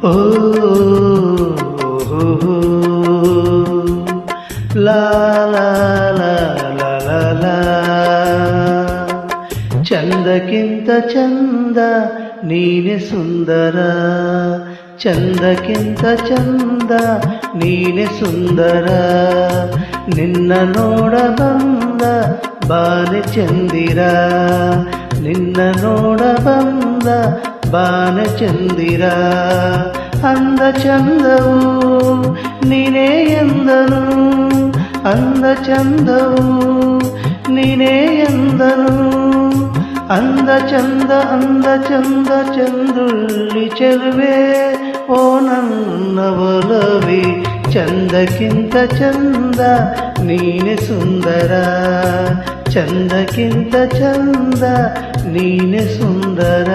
ಓ ಲಾ ಲಾ ಲಾ ಲಾ ಲಾ ಲಾ ಚಂದಕ್ಕಿಂತ ಚಂದ ನೀನೆ ಸುಂದರ, ಚಂದಕ್ಕಿಂತ ಚಂದ ನೀನೆ ಸುಂದರ. ನಿನ್ನ ನೋಡ ಬಂದ ಬಾನೆ ಚಂದಿರ, ನಿನ್ನ ನೋಡ ಬಂದ ಬಾನ ಚಂದಿರ. ಅಂದ ಚಂದವು ನೀನೇ ಎಂದನು, ಅಂದ ಚಂದವು ನೀನೇ ಎಂದನು. ಅಂದ ಚಂದ ಅಂದ ಚಂದ ಚಂದುಳ್ಳಿ ಚೆಲುವೆ ಓ ನನ್ನ ಒಲವೇ. ಚಂದಕ್ಕಿಂತ ಚಂದ ನೀನೆ ಸುಂದರ, ಚಂದಕ್ಕಿಂತ ಚಂದ ನೀನೆ ಸುಂದರ.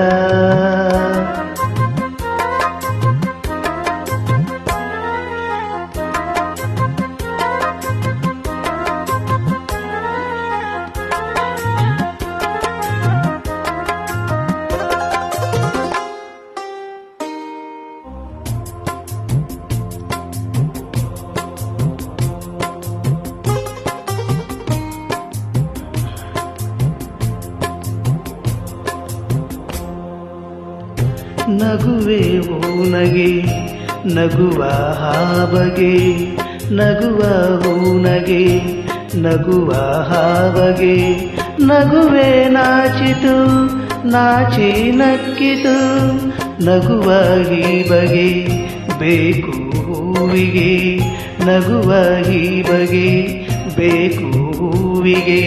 ನಗುವೆ ಹೂನಗೆ ನಗುವ ಹಾಬಗೆ, ನಗುವ ಹೂನಗೆ ನಗುವ ಹಾಬಗೆ. ನಗುವೆ ನಾಚಿತು ನಾಚಿ ನಕ್ಕಿತು, ನಗುವ ಈ ಬಗೆ ಬೇಕು ಹೂವಿಗೆ, ನಗುವ ಈ ಬಗೆ ಬೇಕು ಹೂವಿಗೆ.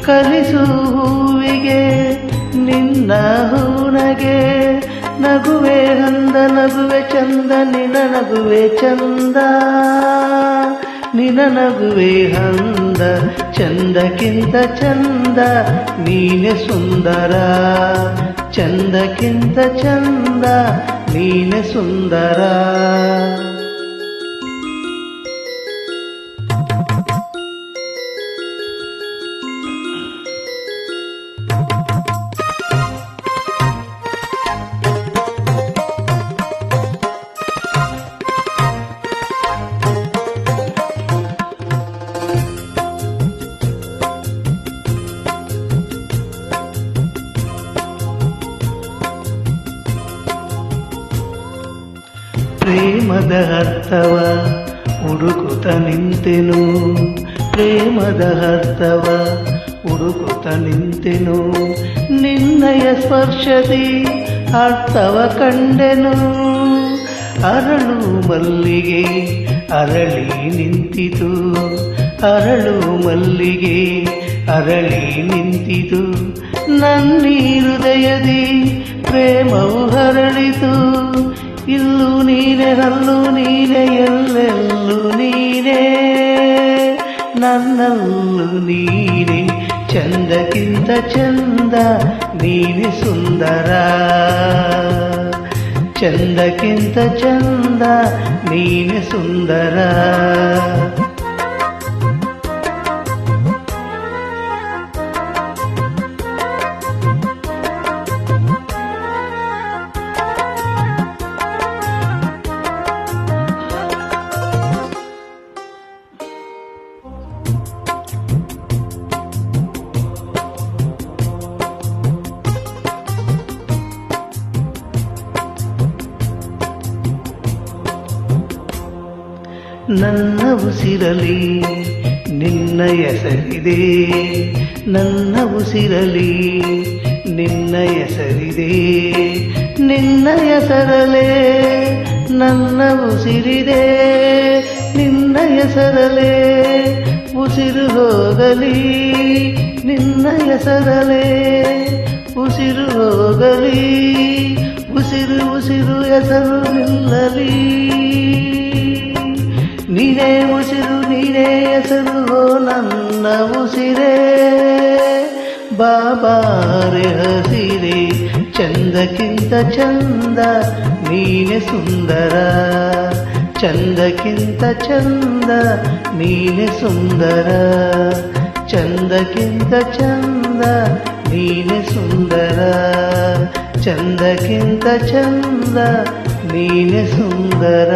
ಕಲಿಸು ಹೂವಿಗೆ ನಿನ್ನ ಹೂನಗೆ, ನಗುವೆ ಅಂದ ನಗುವೆ ಚಂದ ನಿನ ನಗುವೆ ಚಂದ, ನಿನ ನಗುವೆ ಅಂದ. ಚಂದಕ್ಕಿಂತ ಚಂದ ನೀನೆ ಸುಂದರ, ಚಂದಕ್ಕಿಂತ ಚಂದ ನೀನೆ ಸುಂದರ. ಪ್ರೇಮದ ಅರ್ಥವ ಹುಡುಕುತ್ತ ನಿಂತೆನು, ಪ್ರೇಮದ ಅರ್ಥವ ಹುಡುಕುತ್ತ ನಿಂತೆನು. ನಿನ್ನಯ ಸ್ಪರ್ಶದಿ ಅರ್ಥವ ಕಂಡೆನು. ಅರಳು ಮಲ್ಲಿಗೆ ಅರಳಿ ನಿಂತಿತು, ಅರಳು ಮಲ್ಲಿಗೆ ಅರಳಿ ನಿಂತಿತು. ನನ್ನೀ ಹೃದಯದಿ ಪ್ರೇಮವು ಹರಳಿತು. ಇಲ್ಲೂ ನೀನೆ ಅಲ್ಲೂ ನೀನೆ ಎಲ್ಲೆಲ್ಲೂ ನೀನೆ, ನನ್ನಲ್ಲೂ ನೀನೆ. ಚಂದಕ್ಕಿಂತ ಚಂದ ನೀನೆ ಸುಂದರ, ಚಂದಕ್ಕಿಂತ ಚಂದ ನೀನೆ ಸುಂದರ. ನನ್ನ ಉಸಿರಲಿ ನಿನ್ನ ಹೆಸರಿದೆ, ನನ್ನ ಉಸಿರಲಿ ನಿನ್ನ ಹೆಸರಿದೆ. ನಿನ್ನ ಹೆಸರಲೇ ನನ್ನ ಉಸಿರಿದೆ, ನಿನ್ನ ಹೆಸರಲೇ ಉಸಿರು ಹೋಗಲಿ. ನಿನ್ನ ಹೆಸರಲೇ ಉಸಿರು ಉಸಿರು ಹೋಗಲಿ, ಉಸಿರು ಉಸಿರು ಹೆಸರು ನಿಲ್ಲಲಿ. ನೀನೇ ಉಸಿರು ನೀನೇ ಹೆಸರು ಓ ನನ್ನ ಉಸಿರೇ. ಬಾಬಾರೆ ಹಸಿರೇ, ಚಂದಕ್ಕಿಂತ ಚಂದ ನೀನೆ ಸುಂದರ, ಚಂದಕ್ಕಿಂತ ಚಂದ ನೀನೆ ಸುಂದರ, ಚಂದಕ್ಕಿಂತ ಚಂದ ನೀನೆ ಸುಂದರ, ಚಂದಕ್ಕಿಂತ ಚಂದ ನೀನೆ ಸುಂದರ.